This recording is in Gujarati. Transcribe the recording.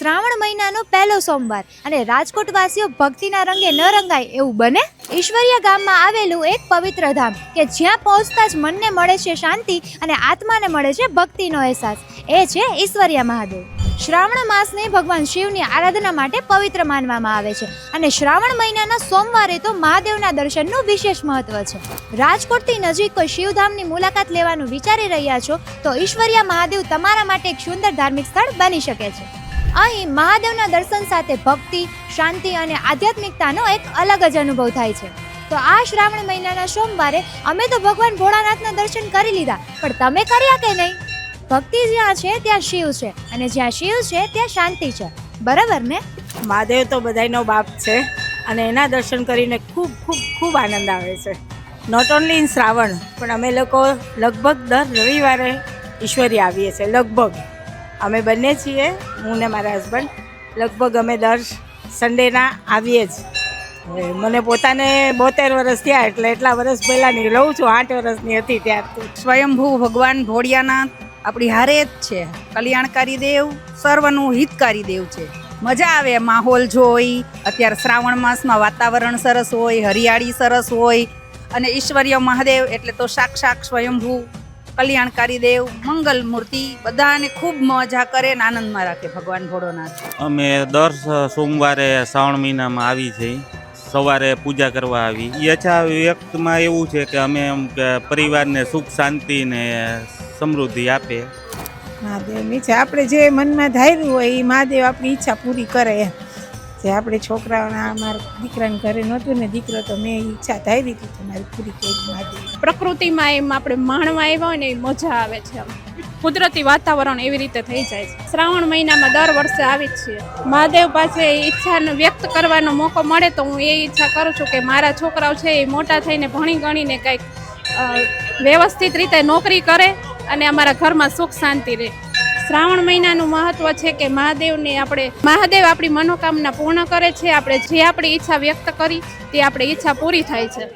શ્રાવણ મહિનાનો પહેલો સોમવાર અને રાજકોટવાસીઓ ભક્તિના રંગે ન રંગાય એવું બને? ઈશ્વરીય ગામમાં આવેલું એક પવિત્ર ધામ કે જ્યાં પહોંચતા જ મનને મળે છે શાંતિ અને આત્માને મળે છે ભક્તિનો અહેસાસ, એ છે ઈશ્વરીય મહાદેવ. શ્રાવણ માસને ભગવાન શિવની આરાધના માટે પવિત્ર માનવામાં આવે છે અને શ્રાવણ મહિનાના સોમવારે તો મહાદેવના દર્શનનું વિશેષ મહત્વ છે. રાજકોટથી નજીક કોઈ શિવધામની મુલાકાત લેવાનું વિચારી રહ્યા છો તો ઈશ્વરીય મહાદેવ તમારા માટે એક સુંદર ધાર્મિક સ્થળ બની શકે છે. અહીં મહાદેવના દર્શન સાથે ભક્તિ, શાંતિ અને આધ્યાત્મિકતાનો એક અલગ જ અનુભવ થાય છે. તો આ શ્રાવણ મહિનાના સોમવારે અમે તો ભગવાન ભોળાનાથના દર્શન કરી લીધા, પણ તમે કર્યા કે નહીં? ભક્તિ જ્યાં છે ત્યાં શિવ છે અને જ્યાં શિવ છે ત્યાં શાંતિ છે, બરાબર ને? મહાદેવ તો બધાયનો બાપ છે અને એના દર્શન કરીને ખૂબ ખૂબ ખૂબ આનંદ આવે છે. નોટ ઓનલી ઇન શ્રાવણ, પણ અમે લોકો લગભગ દર રવિવારે ઈશ્વરી આવીએ છીએ. લગભગ અમે બંને છીએ, હું ને મારા હસબન્ડ, લગભગ અમે દર સન્ડેના આવીએ જ. મને પોતાને 72 વર્ષ થયા, એટલે એટલા વર્ષ પહેલાંની રહું છું. 8 વર્ષની હતી ત્યારથી. સ્વયંભૂ ભગવાન ભોળિયાનાથ આપણી હારે જ છે. કલ્યાણકારી દેવ, સર્વનું હિતકારી દેવ છે. મજા આવે માહોલ જોઈ. અત્યારે શ્રાવણ માસમાં વાતાવરણ સરસ હોય, હરિયાળી સરસ હોય અને ઈશ્વરીય મહાદેવ એટલે તો સાક્ષાત સ્વયંભૂ કલ્યાણકારી દેવ, મંગલ મૂર્તિ, બધાને ખૂબ મજા કરે અને આનંદમાં રાખે ભગવાન ભોળોનાથ. અમે દર સોમવારે શ્રાવણ મહિનામાં આવી છીએ. સવારે પૂજા કરવા આવી. યથા વ્યક્તમાં એવું છે કે અમે એમ કે પરિવારને સુખ શાંતિ ને સમૃદ્ધિ આપે. મહાદેવની છે, આપણે જે મનમાં ધાર્યું હોય એ મહાદેવ આપણી ઈચ્છા પૂરી કરે. જે આપણે છોકરાઓના, અમારા દીકરાને ઘરે નહોતું ને દીકરો, તો મેં ઈચ્છા ધારી હતી તો મારી પૂરી કરી મહાદેવ. પ્રકૃતિમાં એમ આપણે માણવા આવ્યા હોય ને એ મજા આવે છે. કુદરતી વાતાવરણ એવી રીતે થઈ જાય છે. શ્રાવણ મહિનામાં દર વર્ષે આવી જ છીએ. મહાદેવ પાસે ઈચ્છાને વ્યક્ત કરવાનો મોકો મળે તો હું એ ઈચ્છા કરું છું કે મારા છોકરાઓ છે એ મોટા થઈને ભણી ગણીને કંઈક વ્યવસ્થિત રીતે નોકરી કરે અને અમારા ઘરમાં સુખ શાંતિ રહે. શ્રાવણ મહિનાનું મહત્વ છે કે મહાદેવ આપણી મનોકામના પૂર્ણ કરે છે. આપણે જે આપણી ઈચ્છા વ્યક્ત કરી તે આપણી ઈચ્છા પૂરી થાય છે.